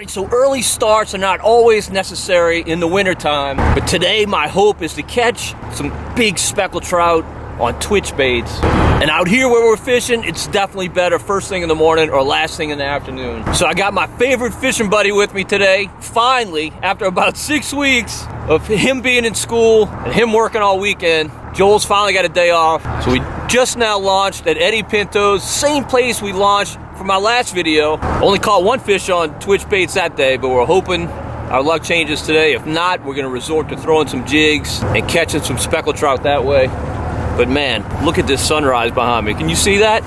Alright, so early starts are not always necessary in the wintertime, but today my hope is to catch some big speckled trout on twitch baits. And out here where we're fishing, it's definitely better first thing in the morning or last thing in the afternoon. So I got my favorite fishing buddy with me today. Finally, after about 6 weeks of him being in school and him working all weekend, Joel's finally got a day off. So we just now launched at Eddie Pinto's, same place we launched for my last video. Only caught one fish on twitch baits that day, but we're hoping our luck changes today. If not, we're gonna resort to throwing some jigs and catching some speckled trout that way. But man, look at this sunrise behind me. Can you see that?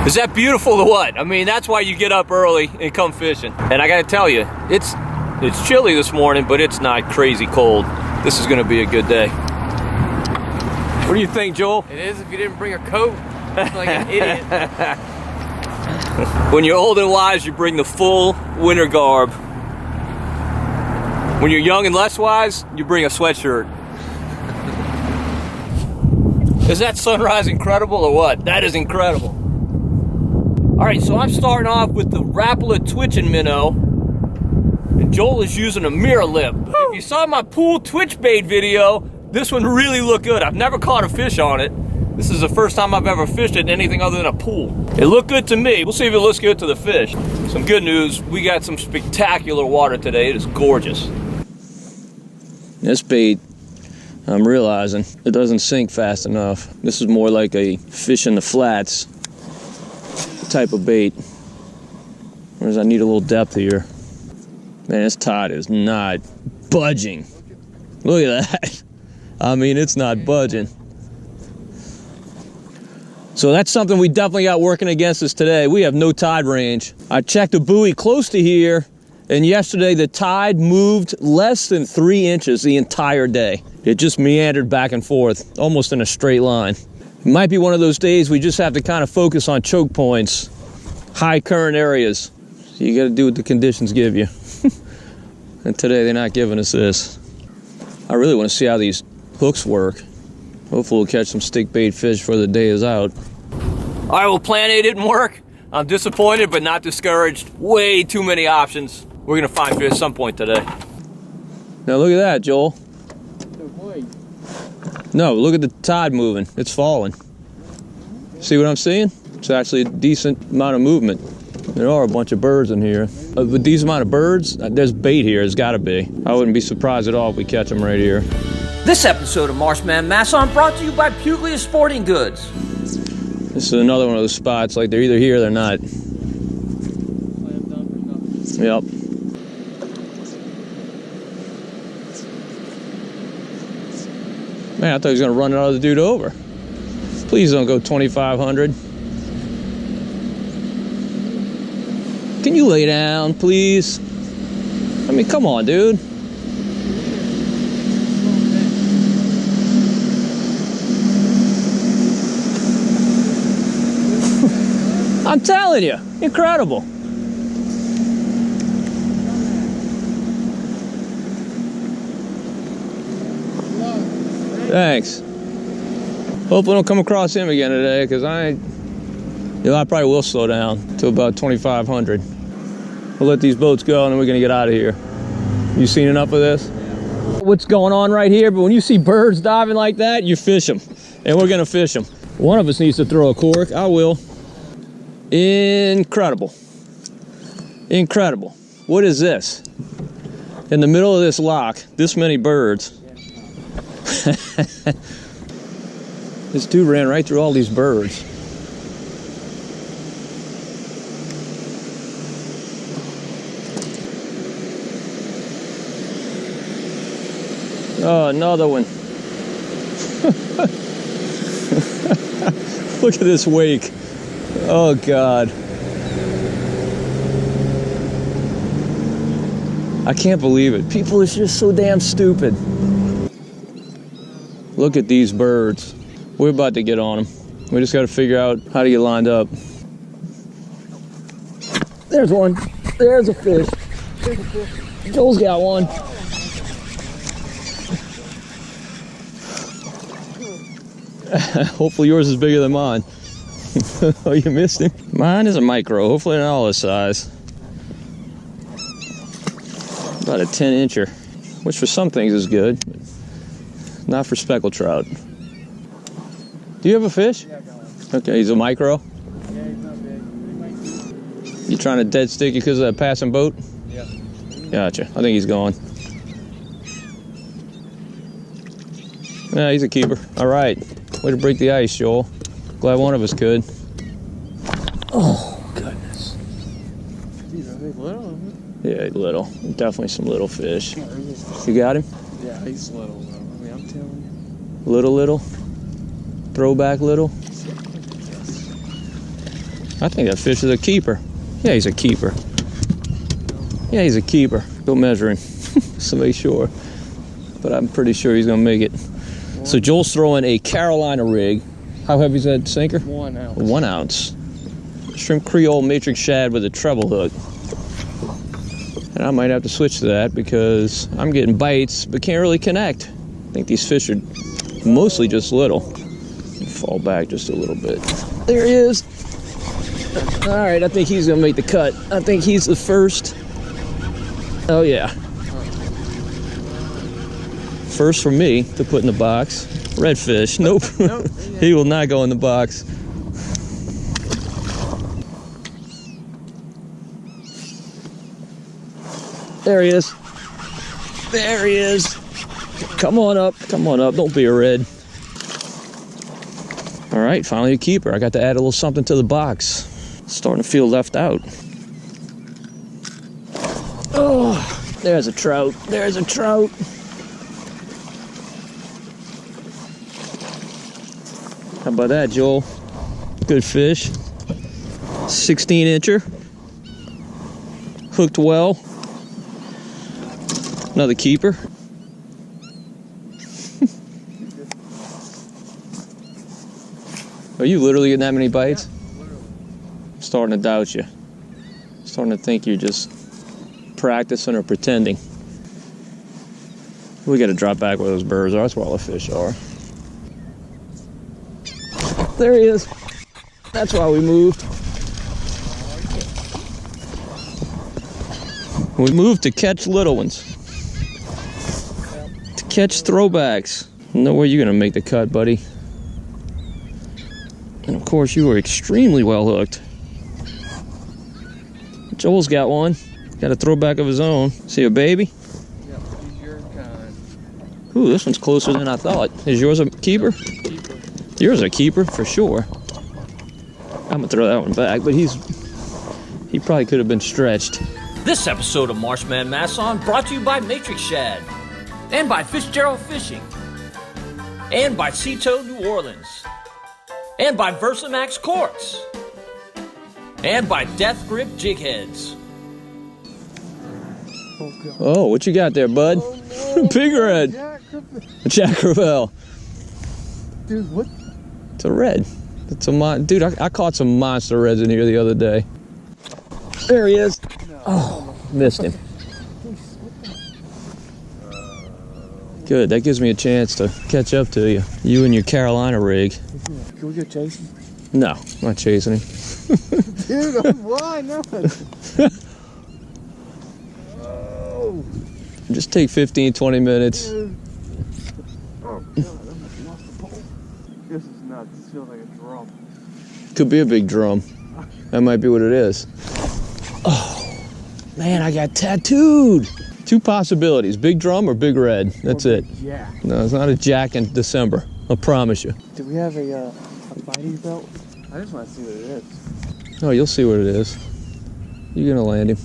Is that beautiful or what? I mean, that's why you get up early and come fishing. And I gotta tell you, it's chilly this morning, but it's not crazy cold. This is gonna be a good day. What do you think, Joel? It is if you didn't bring a coat. Like an idiot. When you're old and wise, you bring the full winter garb. When you're young and less wise, you bring a sweatshirt. Is that sunrise incredible or what? That is incredible. All right, so I'm starting off with the Rapala twitching minnow, and Joel is using a mirror lip. If you saw my pool twitch bait video, this one really looked good. I've never caught a fish on it. This is the first time I've ever fished it in anything other than a pool. It looked good to me. We'll see if it looks good to the fish. Some good news, we got some spectacular water today. It is gorgeous. This bait, I'm realizing, it doesn't sink fast enough. This is more like a fish in the flats type of bait. Whereas I need a little depth here. Man, this tide is not budging. Look at that. I mean, it's not budging. So that's something we definitely got working against us today. We have no tide range. I checked a buoy close to here, and yesterday the tide moved less than 3 inches the entire day. It just meandered back and forth, almost in a straight line. It might be one of those days we just have to kind of focus on choke points, high current areas. So you gotta do what the conditions give you. And today they're not giving us this. I really want to see how these hooks work. Hopefully we'll catch some stick bait fish before the day is out. All right, well, plan A didn't work. I'm disappointed, but not discouraged. Way too many options. We're gonna find fish at some point today. Now look at that, Joel. No, look at the tide moving. It's falling. See what I'm seeing? It's actually a decent amount of movement. There are a bunch of birds in here. With these amount of birds, there's bait here, it's gotta be. I wouldn't be surprised at all if we catch them right here. This episode of Marsh Man Masson brought to you by Puglia Sporting Goods. This is another one of those spots, like they're either here or they're not. Yep. Man, I thought he was gonna run another dude over. Please don't go 2,500. Can you lay down, please? I mean, come on, dude. I'm telling you, incredible. Thanks. Hopefully I don't come across him again today, because I probably will slow down to about 2,500. We'll let these boats go, and then we're gonna get out of here. You seen enough of this? What's going on right here? But when you see birds diving like that, you fish them, and we're gonna fish them. One of us needs to throw a cork. I will. Incredible. Incredible. What is this? In the middle of this lock, this many birds. This dude ran right through all these birds. Oh, another one. Look at this wake. Oh, God. I can't believe it. People are just so damn stupid. Look at these birds. We're about to get on them. We just got to figure out how to get lined up. There's one. There's a fish. Joel's got one. Hopefully yours is bigger than mine. Oh, you missed him? Mine is a micro, hopefully not all this size. About a 10-incher, which for some things is good, but not for speckled trout. Do you have a fish? Yeah, I got one. Okay, he's a micro? Yeah, he's not big. You trying to dead stick you because of that passing boat? Yeah. Gotcha. I think he's gone. Yeah, he's a keeper. All right. Way to break the ice, Joel. Glad one of us could. Oh, goodness. These are big little. Yeah, little. Definitely some little fish. You got him? Yeah, he's little though. I mean, I'm telling you. Little? Throwback little? I think that fish is a keeper. Yeah, he's a keeper. Yeah, he's a keeper. Go measure him. So make sure. But I'm pretty sure he's going to make it. So Joel's throwing a Carolina rig. How heavy is that sinker? 1 ounce. 1 ounce. Shrimp Creole matrix shad with a treble hook. And I might have to switch to that because I'm getting bites but can't really connect. I think these fish are mostly just little. Fall back just a little bit. There he is. All right, I think he's gonna make the cut. I think he's the first. Oh yeah. First for me to put in the box. Redfish. Nope. Nope. He will not go in the box. There he is. There he is. Come on up. Come on up. Don't be a red. All right, finally a keeper. I got to add a little something to the box. Starting to feel left out. Oh, there's a trout. There's a trout. How about that, Joel? Good fish. 16-incher. Hooked well. Another keeper. Are you literally getting that many bites? Yeah, literally. I'm starting to doubt you. Starting to think you're just practicing or pretending. We got to drop back where those birds are. That's where all the fish are. There he is. That's why we moved. We moved to catch little ones. To catch throwbacks. No way you're going to make the cut, buddy. And of course, you were extremely well hooked. Joel's got one. Got a throwback of his own. See a baby? Yep, he's your kind. Ooh, this one's closer than I thought. Is yours a keeper? Keeper. Yours a keeper for sure. I'm gonna throw that one back, but he probably could have been stretched. This episode of Marsh Man Masson brought to you by Matrix Shad, and by Fitzgerald Fishing, and by Cito New Orleans, and by Versamax Corks, and by Death Grip Jig Heads. Oh, God. Oh, what you got there, bud? Oh, no. Big red. Jack Crevalle. Dude, what? It's a red. It's a dude. I caught some monster reds in here the other day. There he is. No. Oh, missed him. Good. That gives me a chance to catch up to you. You and your Carolina rig. Can we go chasing? No, I'm not chasing him. Dude, why not? Oh. Just take 15, 20 minutes. Dude. Oh, God, I almost lost the pole. This is nuts. This feels like a drum. Could be a big drum. That might be what it is. Oh, man, I got tattooed. Two possibilities, big drum or big red. That's it. Yeah. No, it's not a jack in December. I promise you. Do we have a biting belt? I just want to see what it is. Oh, you'll see what it is. You're gonna land him.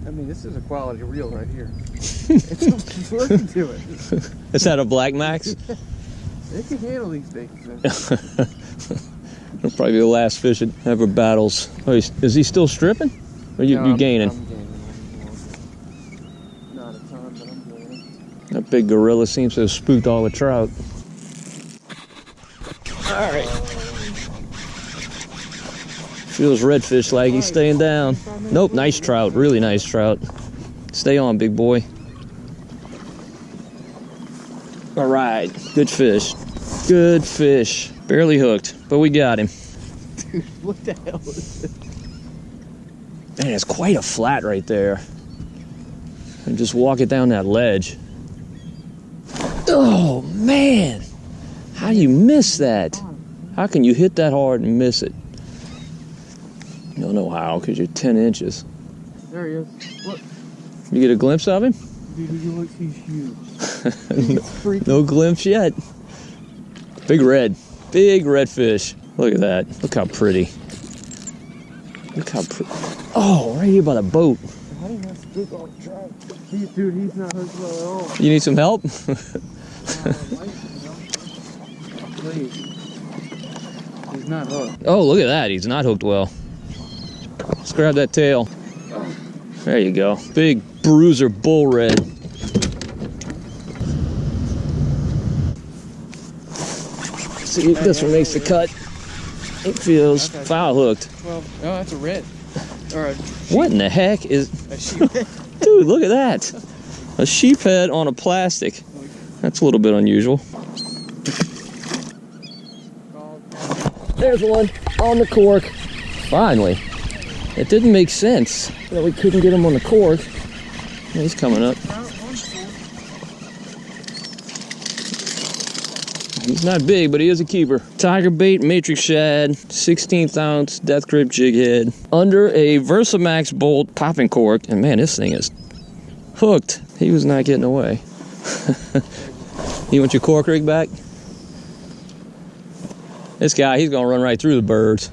I mean, this is a quality reel right here. It's working to it. Is that a Black Max? It can handle these big fish. It'll probably be the last fish that ever battles. Oh, is he still stripping? Or you gaining? I'm gaining. Not a ton, but I'm gaining. That big gorilla seems to have spooked all the trout. All right. Feels redfish like he's staying down. Nope, nice trout, really nice trout. Stay on, big boy. All right, good fish. Good fish. Barely hooked, but we got him. Dude, what the hell is this? Man, it's quite a flat right there. And just walk it down that ledge. Oh, man. How do you miss that? How can you hit that hard and miss it? You don't know how, because you're 10 inches. There he is. Look. You get a glimpse of him? Dude, he's huge. No glimpse yet. Big red fish. Look at that. Look how pretty. Look how pretty. Oh, right here by the boat. How do you not spook all the trout? Dude, he's not hooked well at all. You need some help? Please. He's not hooked. Oh, look at that. He's not hooked well. Let's grab that tail. There you go. Big bruiser bull red. See if this one makes the cut. It feels foul hooked. Well, oh, that's a red. Or a What in the heck is... a sheephead. Dude, look at that. A sheephead on a plastic. That's a little bit unusual. There's one on the cork. Finally. It didn't make sense that we couldn't get him on the cork. He's coming up. He's not big, but he is a keeper. Tiger bait, matrix shad, 16th ounce death grip jig head, under a Versamax bolt popping cork. And man, this thing is hooked. He was not getting away. You want your cork rig back? This guy, he's gonna run right through the birds.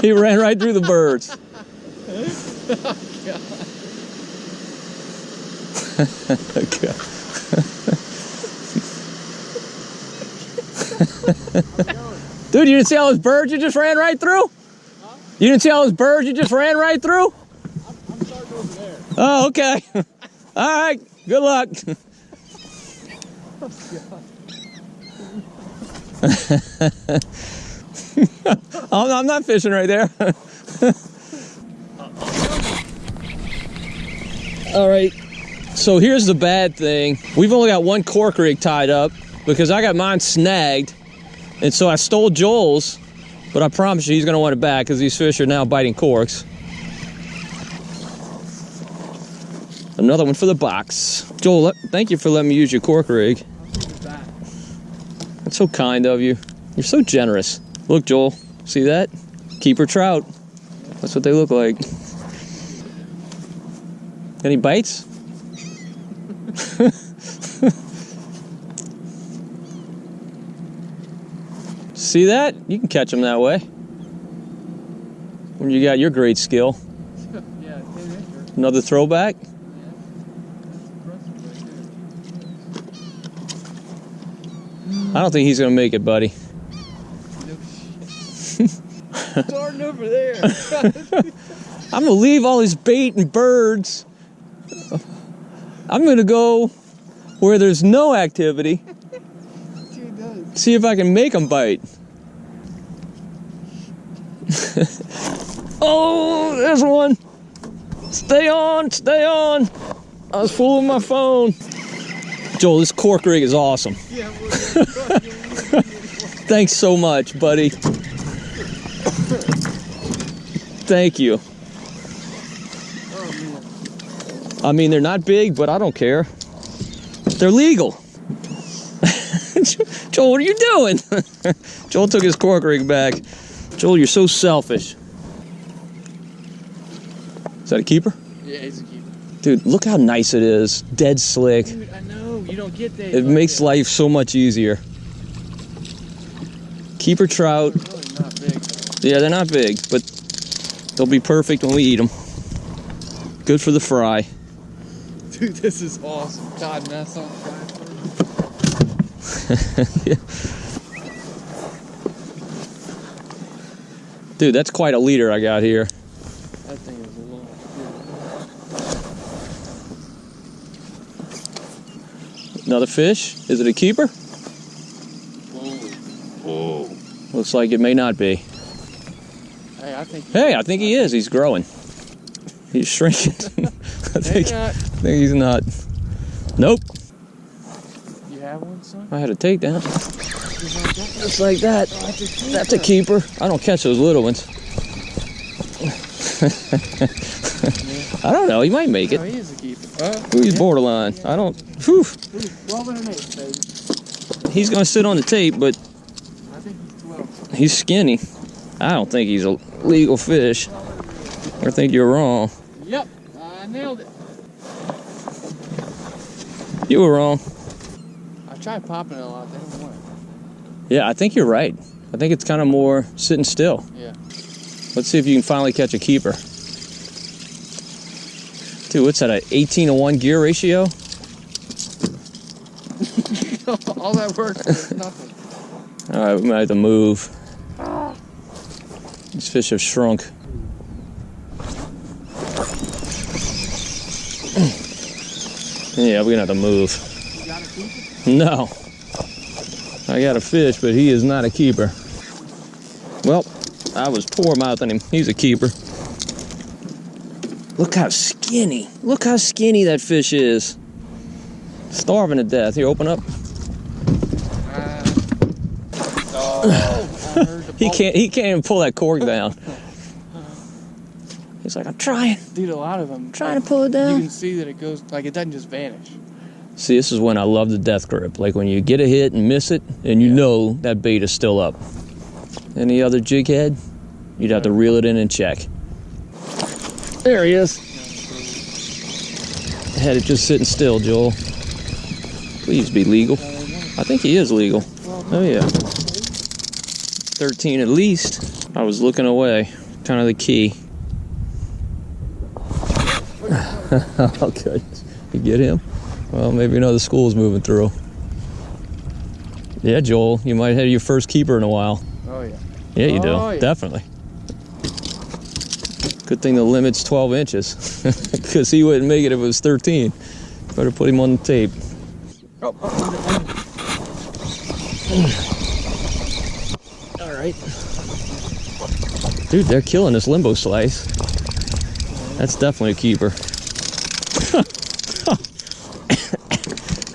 He ran right through the birds. Dude, you didn't see all those birds you just ran right through? Huh? You didn't see all those birds you just ran right through? I'm starting over there. Oh, okay. All right, good luck. I'm not fishing right there. All right, so here's the bad thing. We've only got one cork rig tied up because I got mine snagged. And so I stole Joel's, but I promise you he's gonna want it back because these fish are now biting corks. Another one for the box. Joel, thank you for letting me use your cork rig. That's so kind of you. You're so generous. Look, Joel, see that? Keeper trout. That's what they look like. Any bites? See that? You can catch them that way. When you got your great skill. Yeah, Another throwback? I don't think he's gonna make it, buddy. starting over there. I'm gonna leave all this bait and birds. I'm gonna go where there's no activity. See if I can make them bite. Oh, there's one. Stay on, stay on. I was fooling my phone. Joel, this cork rig is awesome. Yeah, Thanks so much, buddy. Thank you. I mean, they're not big, but I don't care. They're legal. Joel, what are you doing? Joel took his cork rig back. Joel, you're so selfish. Is that a keeper? yeah, he's a keeper. Dude, look how nice it is. Dead slick. Dude, I know, you don't get that. It makes life so much easier. Keeper trout. They're really not big, though. Yeah, they're not big, but they'll be perfect when we eat them. Good for the fry. Dude, this is awesome. God, Masson fry. Yeah. Dude, that's quite a leader I got here. That thing is a long. Another fish? Is it a keeper? Whoa. Looks like it may not be. Hey, I think. Hey, I think he is. He's growing. He's shrinking. I think he's not. Nope. You have one, son? I had a takedown. Just like that. Oh, That's a keeper. I don't catch those little ones. I don't know. He might make it. Oh, he is a keeper. He's borderline. I don't. Whew. 12 and an 8, baby. He's gonna sit on the tape, but I think he's 12. he's skinny. I don't think he's a legal fish. I think you're wrong. Yep, I nailed it. You were wrong. I tried popping it a lot. They don't want it. Yeah, I think you're right. I think it's kind of more sitting still. Yeah. Let's see if you can finally catch a keeper. Dude, what's that, an 18-to-1 gear ratio? All that work for nothing. All right, we might have to move. These fish have shrunk. Yeah, we're gonna have to move. You got a keeper? No. I got a fish, but he is not a keeper. Well, I was poor mouthing him. He's a keeper. Look how skinny. Look how skinny that fish is. Starving to death. Here, open up. He can't even pull that cork down. He's like, I'm trying. Dude, a lot of them. Trying to pull it down. You can see that it goes, like, it doesn't just vanish. See, this is when I love the death grip. Like when you get a hit and miss it, and you know that bait is still up. Any other jig head, you'd have to reel it in and check. There he is. Had it just sitting still, Joel. Please be legal. I think he is legal. Oh yeah. 13 at least. I was looking away. Kind of the key. Oh, good. You get him? Well, maybe you know the school's moving through. Yeah, Joel, you might have your first keeper in a while. Oh, yeah. Yeah, you do. Oh, yeah. Definitely. Good thing the limit's 12 inches, because he wouldn't make it if it was 13. Better put him on the tape. Oh, All right. Dude, they're killing this limbo slice. That's definitely a keeper.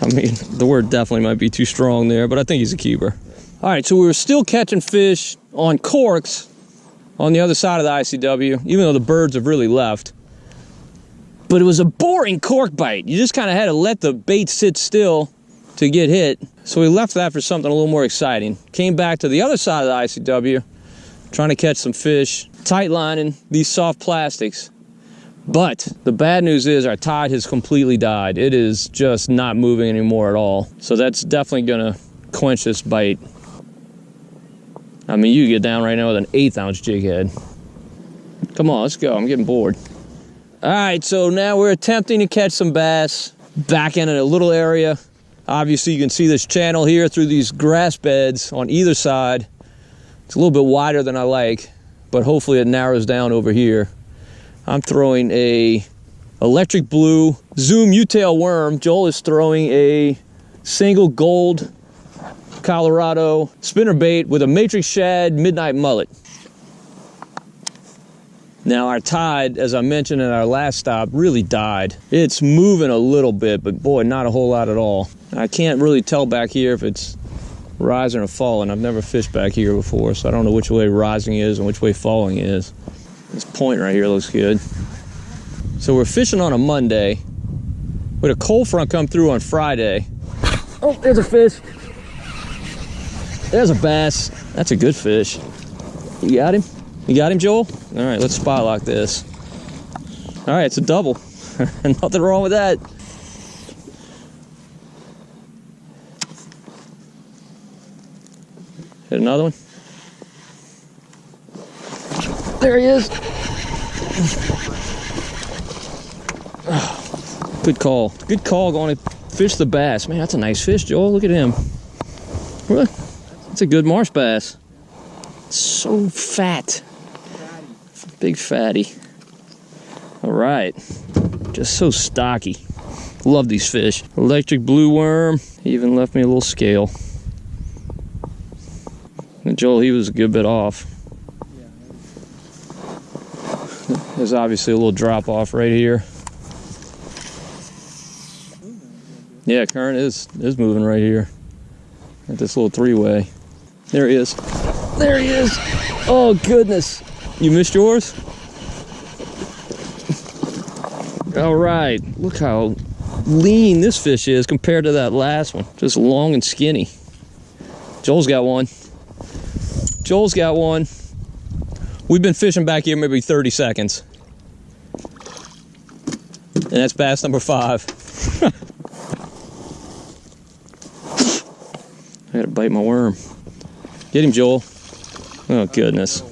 I mean, the word definitely might be too strong there, but I think he's a keeper. All right, so we were still catching fish on corks on the other side of the ICW, even though the birds have really left. But it was a boring cork bite. You just kind of had to let the bait sit still to get hit. So we left that for something a little more exciting. Came back to the other side of the ICW, trying to catch some fish, tight lining these soft plastics. But the bad news is our tide has completely died. It is just not moving anymore at all. So that's definitely gonna quench this bite. I mean, you get down right now with an 1/8 ounce jig head. Come on, let's go, I'm getting bored. All right, so now we're attempting to catch some bass back in a little area. Obviously, you can see this channel here through these grass beds on either side. It's a little bit wider than I like, but hopefully it narrows down over here. I'm throwing a electric blue Zoom U-tail worm. Joel is throwing a single gold Colorado spinnerbait with a matrix shad midnight mullet. Now our tide, as I mentioned in our last stop, really died. It's moving a little bit, but boy, not a whole lot at all. I can't really tell back here if it's rising or falling. I've never fished back here before, so I don't know which way rising is and which way falling is. This point right here looks good. So we're fishing on a Monday. We had a cold front come through on Friday. Oh, there's a fish. There's a bass. That's a good fish. You got him? You got him, Joel? All right, let's spot lock this. All right, it's a double. Nothing wrong with that. Hit another one. There he is. Oh, good call. Good call going to fish the bass. Man, that's a nice fish, Joel. Look at him. That's a good marsh bass. So fat. Big fatty. All right. Just so stocky. Love these fish. Electric blue worm. He even left me a little scale. And Joel, he was a good bit off. There's obviously a little drop off right here. Yeah, current is moving right here. At this little three-way. There he is. There he is. Oh, goodness. You missed yours? All right. Look how lean this fish is compared to that last one. Just long and skinny. Joel's got one. Joel's got one. We've been fishing back here maybe 30 seconds. And that's bass number 5. I gotta bite my worm. Get him, Joel. Oh, goodness.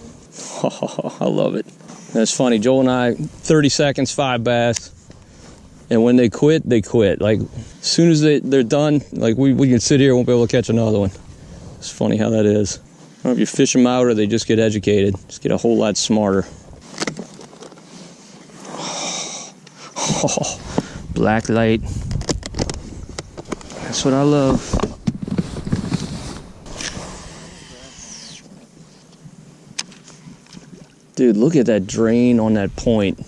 Oh, I love it. That's funny. Joel and I, 30 seconds, 5 bass. And when they quit, they quit. Like, as soon as they're done, like, we can sit here and won't be able to catch another one. It's funny how that is. I don't know if you fish them out or they just get educated. Just get a whole lot smarter. Oh, black light. That's what I love. Dude, look at that drain on that point.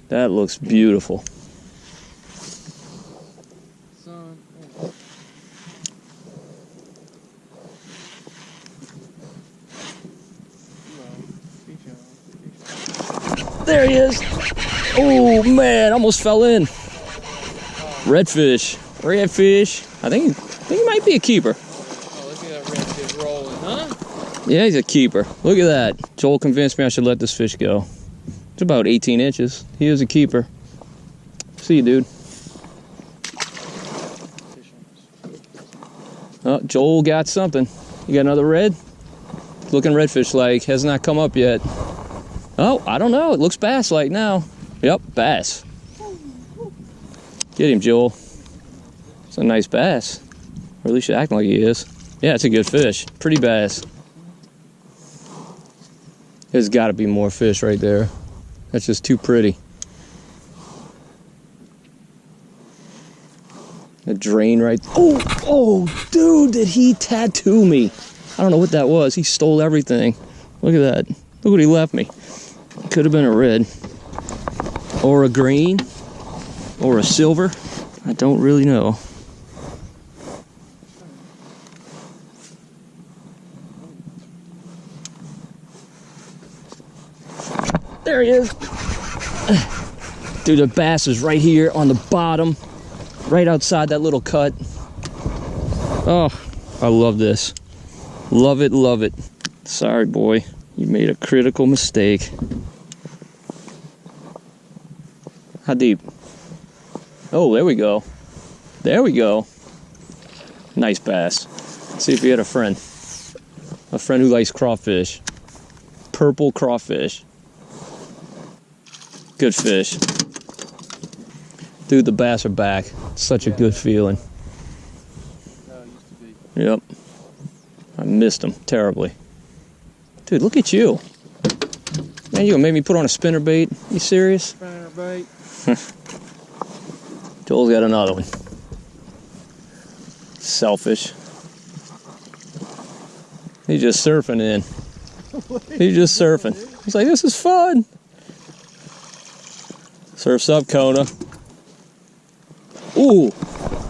That looks beautiful. There he is. Oh man, almost fell in. Redfish. Redfish. I think he might be a keeper. Oh, look at that redfish rolling, huh? Yeah, he's a keeper. Look at that. Joel convinced me I should let this fish go. It's about 18 inches. He is a keeper. See you, dude. Oh, Joel got something. You got another red? Looking redfish-like. Has not come up yet. Oh, I don't know. It looks bass-like now. Yep, bass. Get him, Joel. It's a nice bass. Or at least acting like he is. Yeah, it's a good fish. Pretty bass. There's got to be more fish right there. That's just too pretty. A drain right. Oh, dude, did he tattoo me? I don't know what that was. He stole everything. Look at that. Look what he left me. Could have been a red, or a green, or a silver. I don't really know. There he is. Dude, the bass is right here on the bottom, right outside that little cut. Oh, I love this. Love it, love it. Sorry, boy. You made a critical mistake. How deep? Oh, there we go. There we go. Nice bass. Let's see if we had a friend. A friend who likes crawfish. Purple crawfish. Good fish. Dude, the bass are back. Such a good feeling. Yep. I missed them terribly. Dude, look at you. Man, you gonna make me put on a spinnerbait? You serious? Spinnerbait. Joel's got another one. Selfish. He's just surfing in. He's just surfing. He's like, this is fun. Surf's up, Kona. Ooh.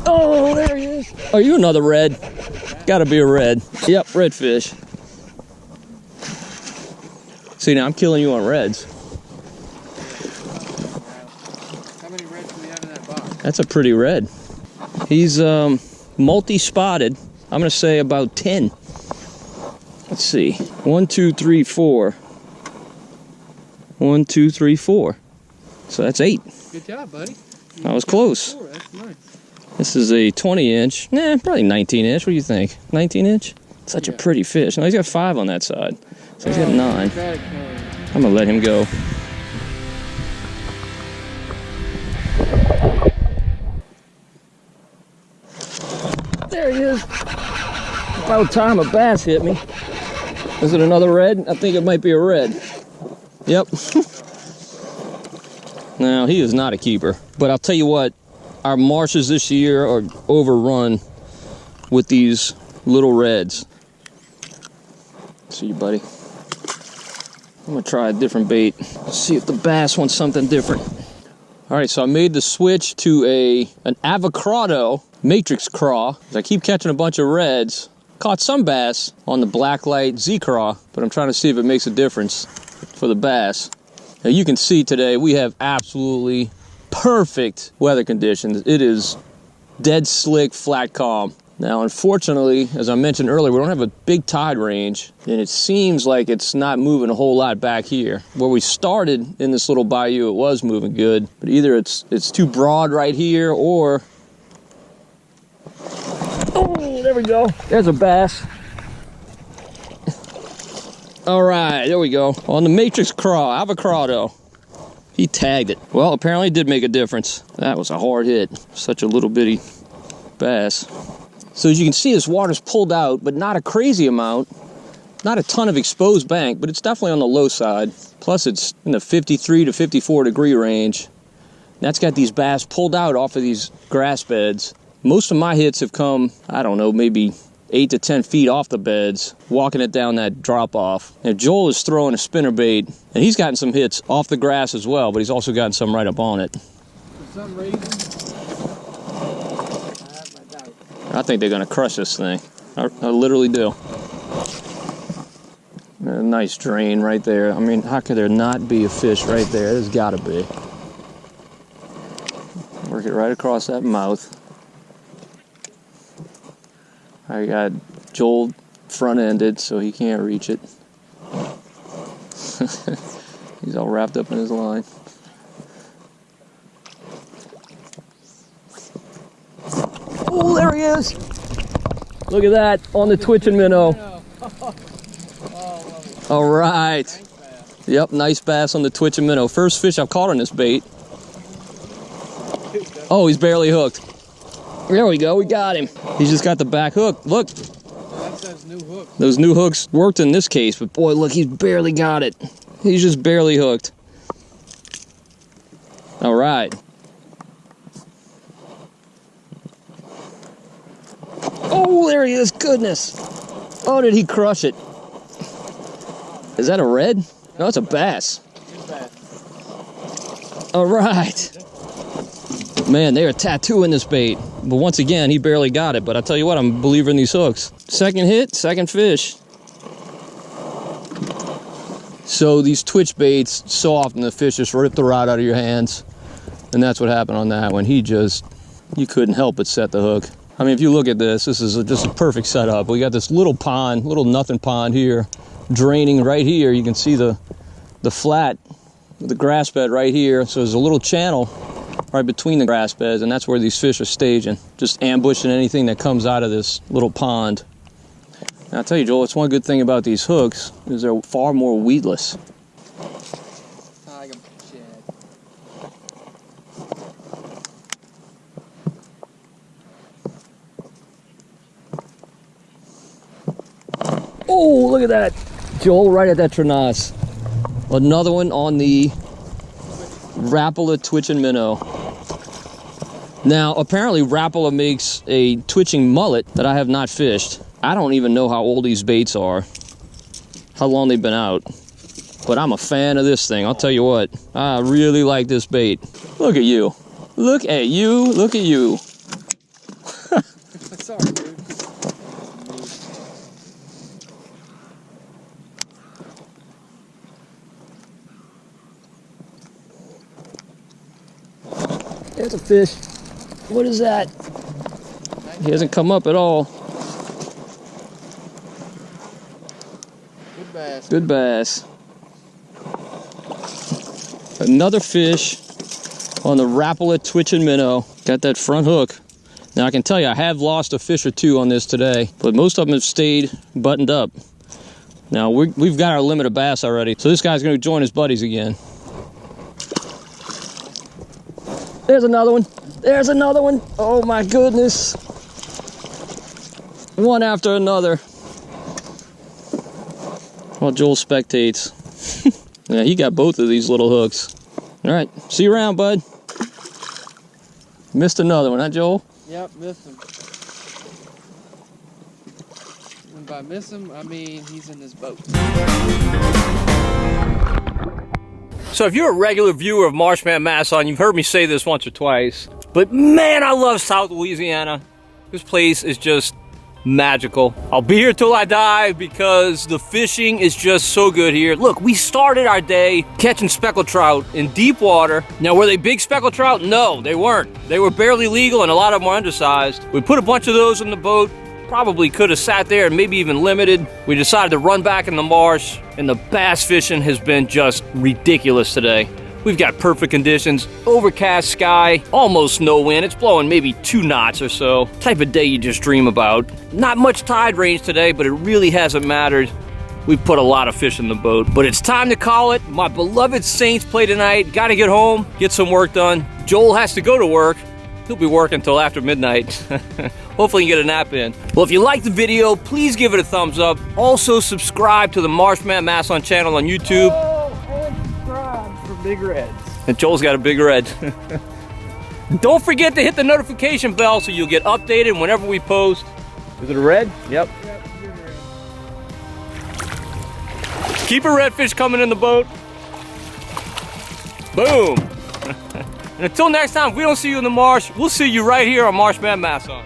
Oh, there he is. Are you another red? Gotta be a red. Yep, redfish. See, now I'm killing you on reds. How many reds do we have in that box? That's a pretty red. He's multi-spotted. I'm gonna say about 10. Let's see. 1, 2, 3, 4. 1, 2, 3, 4. So that's 8. Good job, buddy. I was close. That's nice. This is a 20-inch. Nah, probably 19-inch. What do you think? 19-inch? Such a pretty fish. No, he's got 5 on that side. So he's got 9. I'm gonna let him go. There he is. About time a bass hit me. Is it another red? I think it might be a red. Yep. Now, he is not a keeper. But I'll tell you what, our marshes this year are overrun with these little reds. See you, buddy. I'm gonna try a different bait. See if the bass wants something different. All right, so I made the switch to an avocado matrix craw. I keep catching a bunch of reds. Caught some bass on the blacklight Z craw, but I'm trying to see if it makes a difference for the bass. Now you can see today we have absolutely perfect weather conditions. It is dead slick, flat calm. Now, unfortunately, as I mentioned earlier, we don't have a big tide range, and it seems like it's not moving a whole lot back here. Where we started in this little bayou, it was moving good, but either it's too broad right here, or... Oh, there we go. There's a bass. All right, there we go. On the matrix craw, avocado. He tagged it. Well, apparently it did make a difference. That was a hard hit. Such a little bitty bass. So as you can see, this water's pulled out, but not a crazy amount. Not a ton of exposed bank, but it's definitely on the low side. Plus it's in the 53 to 54 degree range. That's got these bass pulled out off of these grass beds. Most of my hits have come, I don't know, maybe 8 to 10 feet off the beds, walking it down that drop off. Now Joel is throwing a spinnerbait, and he's gotten some hits off the grass as well, but he's also gotten some right up on it. For some reason, I think they're gonna crush this thing. I literally do. A nice drain right there. I mean, how could there not be a fish right there? There's gotta be. Work it right across that mouth. I got Joel front-ended so he can't reach it. He's all wrapped up in his line. Oh, there he is! Look at that, on the twitching minnow. All right. Yep, nice bass on the twitching minnow. First fish I've caught on this bait. Oh, he's barely hooked. There we go, we got him. He's just got the back hook. Look. That's those new hooks. Those new hooks worked in this case, but boy, look, he's barely got it. He's just barely hooked. All right. Oh, there he is, goodness. Oh, did he crush it? Is that a red? No, it's a bass. All right. Man, they are tattooing this bait. But once again, he barely got it. But I tell you what, I'm a believer in these hooks. Second hit, second fish. So these twitch baits, so often the fish just rip the rod out of your hands. And that's what happened on that one. He just, you couldn't help but set the hook. I mean, if you look at this, this is just a perfect setup. We got this little pond, little nothing pond here, draining right here. You can see the flat, the grass bed right here. So there's a little channel right between the grass beds, and that's where these fish are staging, just ambushing anything that comes out of this little pond. And I'll tell you, Joel, it's one good thing about these hooks is they're far more weedless. Oh, look at that. Joel, right at that Trinas. Another one on the Rapala twitching minnow. Now, apparently Rapala makes a twitching mullet that I have not fished. I don't even know how old these baits are, how long they've been out. But I'm a fan of this thing, I'll tell you what. I really like this bait. Look at you. Look at you. Look at you. Sorry, dude. There's a fish. What is that? He hasn't come up at all. Good bass. Good bass. Another fish on the Rapala twitching minnow. Got that front hook. Now I can tell you I have lost a fish or two on this today, but most of them have stayed buttoned up. Now we've got our limit of bass already, so this guy's going to join his buddies again. There's another one. There's another one. Oh my goodness. One after another. While Joel spectates. Yeah, he got both of these little hooks. All right, see you around, bud. Missed another one, huh, Joel? Yep, missed him. And by miss him, I mean he's in this boat. So if you're a regular viewer of Marsh Man Masson, you've heard me say this once or twice. But man, I love South Louisiana. This place is just magical. I'll be here till I die because the fishing is just so good here. Look, we started our day catching speckled trout in deep water. Now, were they big speckled trout? No, they weren't. They were barely legal and a lot of them were undersized. We put a bunch of those in the boat. Probably could have sat there and maybe even limited. We decided to run back in the marsh, and the bass fishing has been just ridiculous today. We've got perfect conditions, overcast sky, almost no wind. It's blowing maybe 2 knots or so. Type of day you just dream about. Not much tide range today, but it really hasn't mattered. We've put a lot of fish in the boat, but it's time to call it. My beloved Saints play tonight. Got to get home, get some work done. Joel has to go to work. He'll be working until after midnight. Hopefully you can get a nap in. Well, if you liked the video, please give it a thumbs up. Also, subscribe to the Marsh Man Masson channel on YouTube. And subscribe for big reds. And Joel's got a big red. Don't forget to hit the notification bell so you'll get updated whenever we post. Is it a red? Yep. Yep, big red. Keep a redfish coming in the boat. Boom. And until next time, if we don't see you in the marsh, we'll see you right here on Marsh Man Masson.